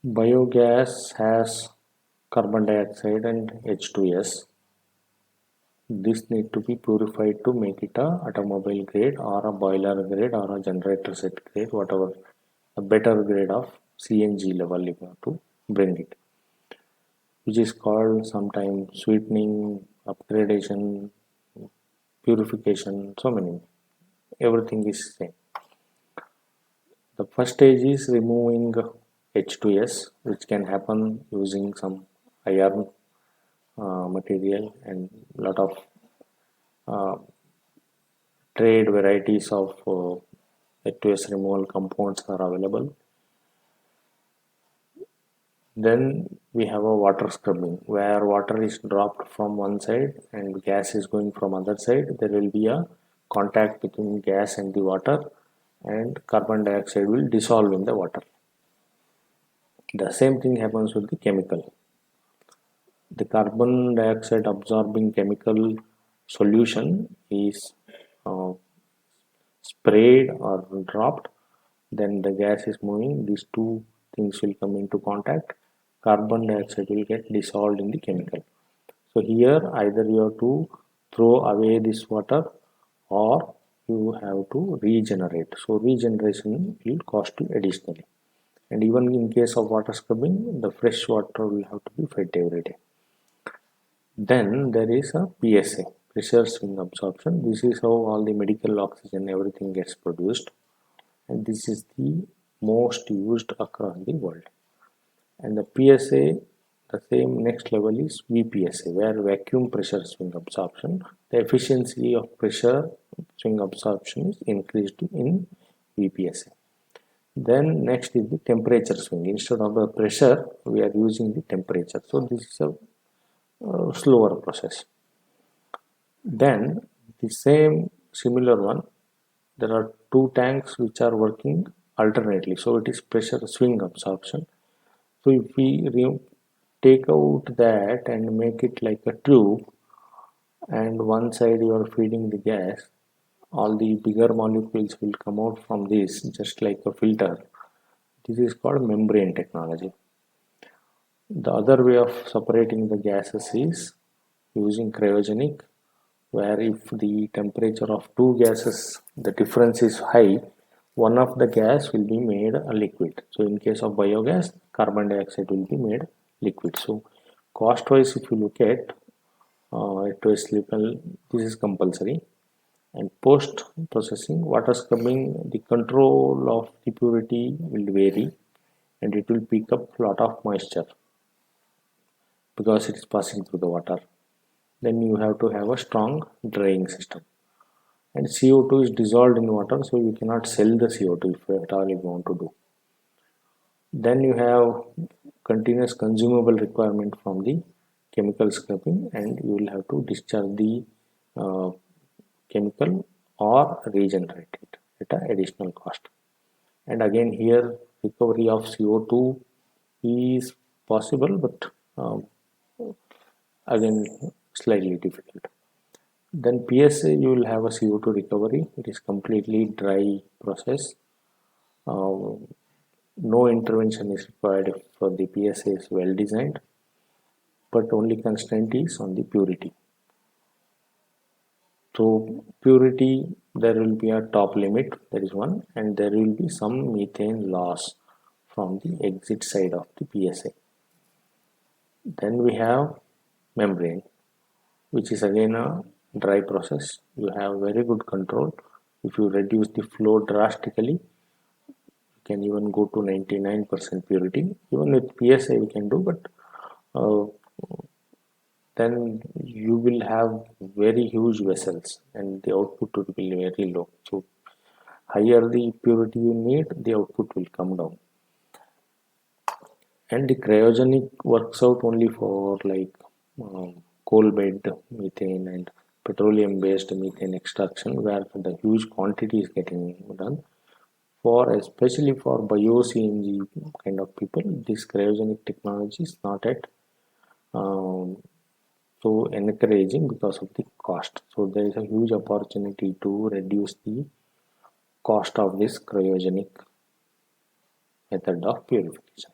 Biogas has carbon dioxide and H2S. This need to be purified to make it a automobile grade or a boiler grade or a generator set grade, whatever a better grade of CNG level you have to bring it, which is called sometimes sweetening, upgradation, purification, so many. Everything is same. The first stage is removing H2S, which can happen using some iron material, and lot of uh, trade varieties of H2S removal compounds are available. Then we have a water scrubbing where water is dropped from one side and gas is going from other side. There will be a contact between gas and the water, and carbon dioxide will dissolve in the water. The same thing happens with the chemical. The carbon dioxide absorbing chemical solution is uh, sprayed or dropped, then the gas is moving, these two things will come into contact, carbon dioxide will get dissolved in the chemical. So here either you have to throw away this water or you have to regenerate. So regeneration will cost you additionally, and even in case of water scrubbing, the fresh water will have to be fed every day. Then there is a PSA, pressure swing absorption. This is how all the medical oxygen, everything gets produced, and this is the most used across the world. And the PSA, the same next level is VPSA, where vacuum pressure swing absorption. The efficiency of pressure swing absorption is increased in VPSA. Then next is the temperature swing. Instead of the pressure, we are using the temperature. So this is a slower process. Then the same similar one, there are two tanks which are working alternately. So it is pressure swing absorption. So if we take out that and make it like a tube, and one side you are feeding the gas, all the bigger molecules will come out from this just like a filter. This is called membrane technology. The other way of separating the gases is using cryogenic, where if the temperature of two gases, the difference is high, one of the gas will be made a liquid. So in case of biogas, carbon dioxide will be made liquid. So cost wise, if you look at it was legal, this is compulsory. And post processing, water scrubbing, the control of the purity will vary, and it will pick up a lot of moisture because it is passing through the water. Then you have to have a strong drying system, and CO2 is dissolved in water, so you cannot sell the CO2 if at all you want to do. Then you have continuous consumable requirement from the chemical scrubbing, and you will have to discharge the uh, chemical or regenerate it at an additional cost. And again here recovery of CO2 is possible, but again slightly difficult. Then PSA, you will have a CO2 recovery. It is completely dry process. No intervention is required for the PSA is well designed, but only constraint is on the purity. So purity, there will be a top limit, that is one, and there will be some methane loss from the exit side of the PSA. Then we have membrane, which is again a dry process. You have very good control. If you reduce the flow drastically, you can even go to 99% purity. Even with PSA we can do, but uh, then you will have very huge vessels and the output will be very low. So higher the purity you need, the output will come down. And the cryogenic works out only for like coal bed methane and petroleum based methane extraction, where the huge quantity is getting done. For especially for bio CNG kind of people, this cryogenic technology is not at um, so encouraging because of the cost. So there is a huge opportunity to reduce the cost of this cryogenic method of purification.